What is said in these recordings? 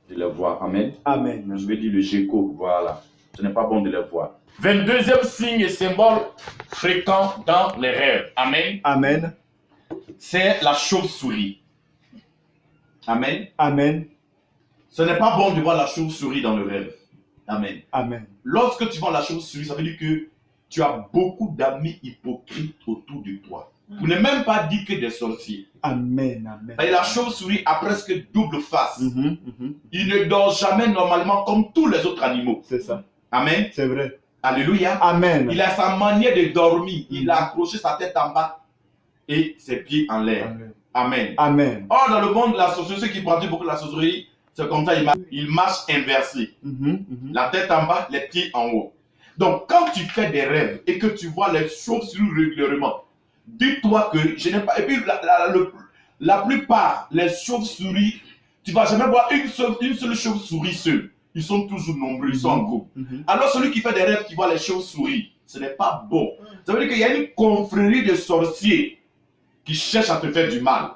de les voir. Amen. Amen. Je vais dire le GECO, voilà. Ce n'est pas bon de les voir. 22e signe et symbole fréquent dans les rêves. Amen. Amen. C'est la chauve-souris. Amen. Amen. Ce n'est pas bon de voir la chauve-souris dans le rêve. Amen. Amen. Lorsque tu vois la chauve-souris, ça veut dire que tu as beaucoup d'amis hypocrites autour de toi. Vous n'êtes même pas dit que des sorciers. Amen. Amen. Et la chauve-souris a presque double face. Il ne dort jamais normalement comme tous les autres animaux. C'est ça. Amen. C'est vrai. Alléluia. Amen. Il a sa manière de dormir. Il a accroché sa tête en bas et ses pieds en l'air. Amen. Amen. Or, dans le monde de la sorcellerie, ceux qui pratiquent beaucoup la sorcellerie, c'est comme ça, il marche inversé. La tête en bas, les pieds en haut. Donc, quand tu fais des rêves et que tu vois les chauves-souris régulièrement, dis-toi que je n'ai pas. Et puis, la plupart, les chauves-souris, tu ne vas jamais voir une seule chauve-souris seule. Ils sont toujours nombreux, ils sont en groupe. Alors, celui qui fait des rêves, qui voit les chauves-souris, ce n'est pas bon. Ça veut dire qu'il y a une confrérie de sorciers qui cherchent à te faire du mal.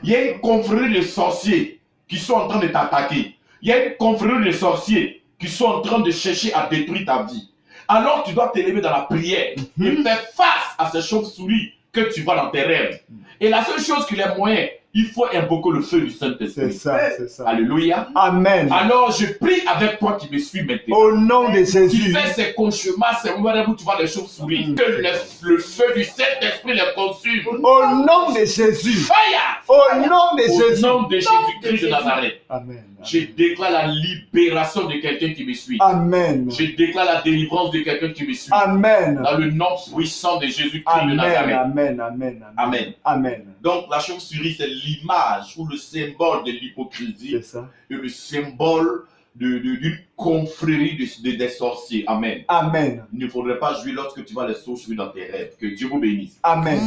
Il y a une confrérie de sorciers qui sont en train de t'attaquer. Il y a une confrérie de sorciers qui sont en train de chercher à détruire ta vie. Alors tu dois t'élever dans la prière et faire face à ces chauves-souris que tu vois dans tes rêves. Et la seule chose qu'il est moyen, il faut invoquer le feu du Saint-Esprit. C'est ça, c'est ça. Alléluia. Amen. Alors je prie avec toi qui me suis maintenant. Au nom de Tu Jésus. fais ces cauchemars, ces moments où tu vois les chauves-souris. Que le feu du Saint-Esprit les consume. Au nom de Jésus. Fire! Au nom de Au Jésus. nom de Jésus-Christ de Nazareth. Amen. Je déclare la libération de quelqu'un qui me suit. Amen. Je déclare la délivrance de quelqu'un qui me suit. Amen. Dans le nom puissant de Jésus-Christ de Amen. Nazareth. Amen. Amen. Amen. Amen. Donc la chauve-souris, c'est l'image ou le symbole de l'hypocrisie C'est ça. et le symbole d'une confrérie des sorciers. Amen. Amen. Il ne faudrait pas jouer lorsque tu vois les chauves-souris dans tes rêves. Que Dieu vous bénisse. Amen.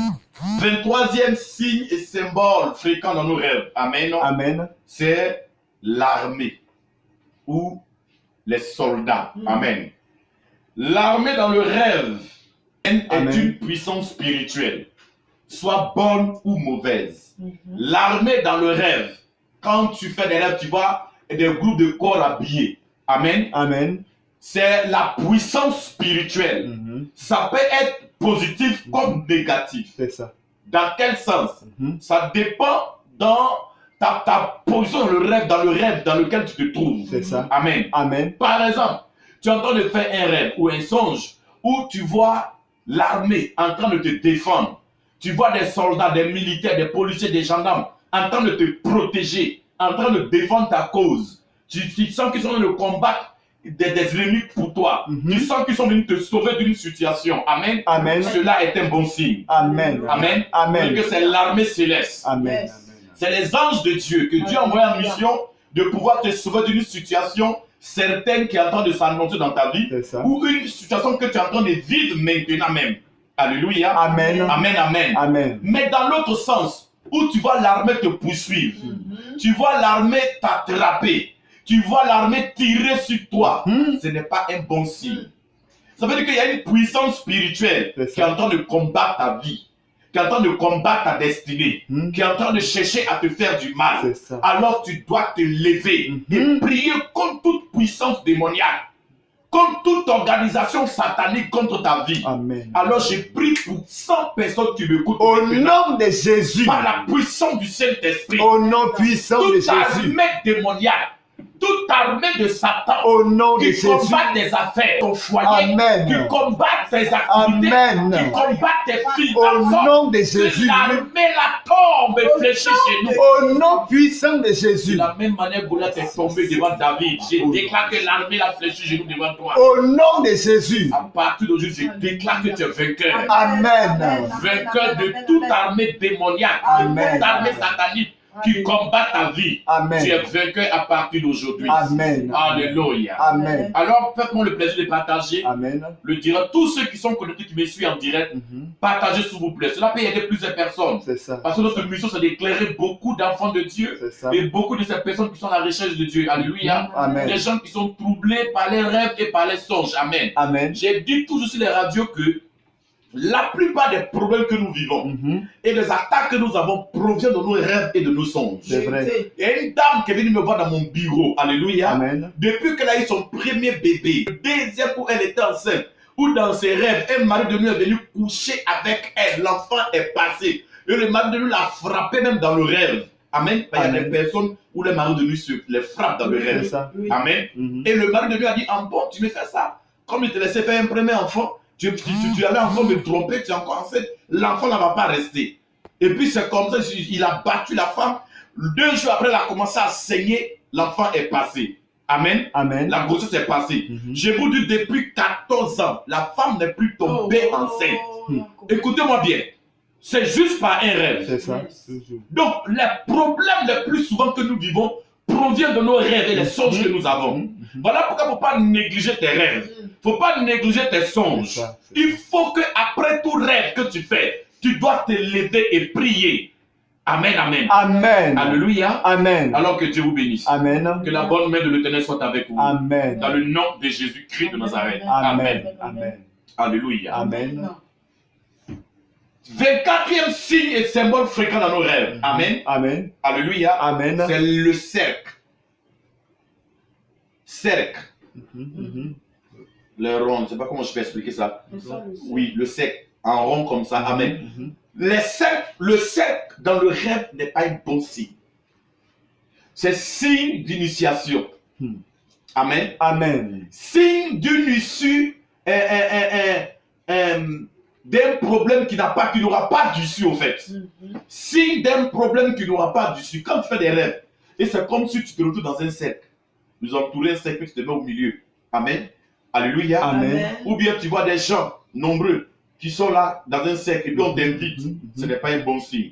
23e signe et symbole fréquent dans nos rêves. Amen. Amen. C'est l'armée ou les soldats. Amen. L'armée dans le rêve est une puissance spirituelle, soit bonne ou mauvaise. L'armée dans le rêve, quand tu fais des rêves, tu vois des groupes de corps habillés. Amen. Amen. C'est la puissance spirituelle. Ça peut être positif comme négatif. C'est ça. Dans quel sens? Ça dépend dans ta position dans le rêve dans lequel tu te trouves. C'est ça. Amen. Amen. Par exemple, tu es en train de faire un rêve ou un songe où tu vois l'armée en train de te défendre. Tu vois des soldats, des militaires, des policiers, des gendarmes en train de te protéger, en train de défendre ta cause. Tu sens qu'ils sont en train de combattre des ennemis pour toi. Tu sens qu'ils sont venus te sauver d'une situation. Amen. Amen. Cela est un bon signe. Amen. Amen. Amen. Parce que c'est l'armée céleste. Amen. C'est les anges de Dieu que Dieu a envoyé en mission de pouvoir te sauver d'une situation certaine qui est en train de s'annoncer dans ta vie ou une situation que tu es en train de vivre maintenant même. Alléluia. Amen. Amen, amen. Amen. Mais dans l'autre sens, où tu vois l'armée te poursuivre, tu vois l'armée t'attraper, tu vois l'armée tirer sur toi, ce n'est pas un bon signe. Ça veut dire qu'il y a une puissance spirituelle qui est en train de combattre ta vie, qui est en train de combattre ta destinée, qui est en train de chercher à te faire du mal. Alors tu dois te lever et prier contre toute puissance démoniaque, contre toute organisation satanique contre ta vie. Amen. Alors je prie pour 100 personnes qui m'écoutent. Au nom de Jésus. Par la puissance du Saint-Esprit. Au nom puissant de Jésus. Toute armée démoniaque, toute armée de Satan au nom de Jésus, qui combat tes affaires, ton foyer, Amen. qui combat tes activités, Amen. qui combat tes filles, au nom de Jésus, l'armée la tombe et fléchit chez nous. Au nom puissant de Jésus. De la même manière, Goliath est tombé devant David. Je déclare que l'armée l'a fléchi chez nous devant toi. Au nom de Jésus. À partir d'aujourd'hui, je déclare que tu es vainqueur. Amen. Vainqueur de toute armée démoniaque, toute armée satanique qui combat ta vie. Amen. Tu es vainqueur à partir d'aujourd'hui. Amen. Alléluia. Amen. Alors, faites-moi le plaisir de partager. Amen. Le direct. Tous ceux qui sont connectés, qui me suivent en direct, partagez s'il vous plaît. Cela peut aider plusieurs personnes. C'est ça. Parce que notre mission, c'est d'éclairer beaucoup d'enfants de Dieu. C'est ça. Et beaucoup de ces personnes qui sont à la recherche de Dieu. Alléluia. Amen. Des gens qui sont troublés par les rêves et par les songes. Amen. Amen. J'ai dit toujours sur les radios que la plupart des problèmes que nous vivons et des attaques que nous avons proviennent de nos rêves et de nos songes. C'est vrai. Il y a une dame qui est venue me voir dans mon bureau. Alléluia. Amen. Depuis qu'elle a eu son premier bébé, le deuxième où elle était enceinte, ou dans ses rêves, un mari de nous est venu coucher avec elle. L'enfant est passé. Et le mari de nous l'a frappé même dans le rêve. Amen. Il y a des personnes où les maris de nous les frappent dans le rêve. Amen. Et le mari de nous a dit, ah bon, tu me fais ça. Comme il te laissait faire un premier enfant, tu allais encore me tromper, tu es encore enceinte. L'enfant ne va pas rester. Et puis c'est comme ça, il a battu la femme. 2 jours après, elle a commencé à saigner. L'enfant est passé. Amen. Amen. La grossesse est passée. Je vous dis, depuis 14 ans, la femme n'est plus tombée enceinte. Écoutez-moi bien. C'est juste par un rêve. C'est ça. Donc, les problèmes les plus souvent que nous vivons proviennent de nos rêves et les songes que nous avons. Voilà pourquoi il ne faut pas négliger tes rêves. Il ne faut pas négliger tes songes. Il faut qu'après tout rêve que tu fais, tu dois te lever et prier. Amen, amen. Amen. Alléluia. Amen. Alors que Dieu vous bénisse. Amen. Que la bonne main de l'Éternel soit avec vous. Amen. Dans le nom de Jésus-Christ de Nazareth. Amen. Amen. Alléluia. Amen. 24e signe et symbole fréquent dans nos rêves. Amen. Amen. Alléluia. Amen. C'est le cercle. Cercle. Le rond. Je ne sais pas comment je peux expliquer ça. Oui, le cercle. En rond comme ça. Amen. Le cercle dans le rêve n'est pas un bon signe. C'est signe d'initiation. Amen. Amen. Signe d'une issue, d'un problème qui n'aura pas d'issue au fait. Signe d'un problème qui n'aura pas d'issue. Quand tu fais des rêves, et c'est comme si tu te retrouves dans un cercle. Nous entourons un cercle, tu te mets au milieu. Amen. Alléluia. Amen. Ou bien tu vois des gens nombreux qui sont là dans un cercle et puis on t'invite. Ce n'est pas un bon signe.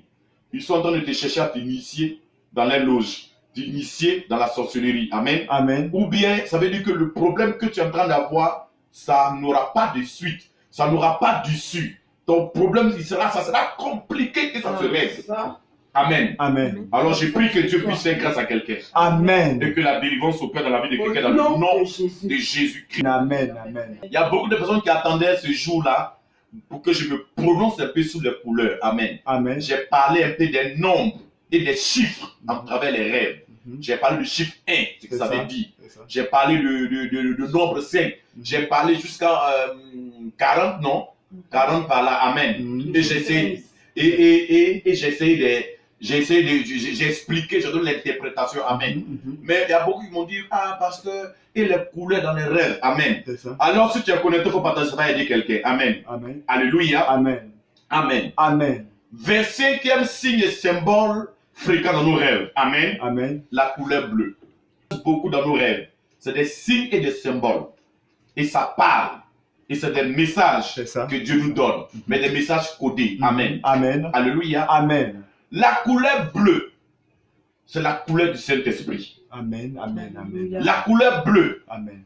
Ils sont en train de te chercher à t'initier dans les loges, t'initier dans la sorcellerie. Amen. Amen. Ou bien ça veut dire que le problème que tu es en train d'avoir, ça n'aura pas de suite. Ça n'aura pas d'issue. Ton problème, ça sera compliqué et ça se règle. Amen. Amen. Alors je prie que Dieu puisse faire grâce à quelqu'un. Amen. Et que la délivrance opère dans la vie de quelqu'un dans le nom de Jésus-Christ. Amen. Amen. Il y a beaucoup de personnes qui attendaient ce jour-là pour que je me prononce un peu sur les couleurs. Amen. Amen. J'ai parlé un peu des nombres et des chiffres à travers les rêves. J'ai parlé du chiffre 1, ce que ça veut dire. J'ai parlé de nombre 5. J'ai parlé jusqu'à 40, non? 40 par là. Amen. Et j'ai expliqué, je donne l'interprétation. Amen. Mais il y a beaucoup qui m'ont dit, ah, pasteur, il est coulé dans les rêves. Amen. Alors, si tu es connecté, il faut partager ça et aider quelqu'un. Amen. Amen. Alléluia. Amen. Amen. Amen. 25e signe et symbole fréquent dans nos rêves. Amen. Amen. La couleur bleue. Beaucoup dans nos rêves. C'est des signes et des symboles. Et ça parle. Et c'est des messages que Dieu nous donne. Mais des messages codés. Amen. Amen. Alléluia. Amen. La couleur bleue, c'est la couleur du Saint-Esprit. Amen. Amen. Amen. La couleur bleue. Amen.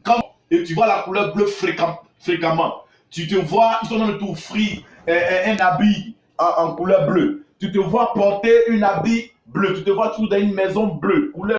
Et tu vois la couleur bleue fréquemment. Tu te vois, ils sont dans le tout offrir un habit en couleur bleue. Tu te vois porter un habit bleu. Tu te vois toujours dans une maison bleue, couleur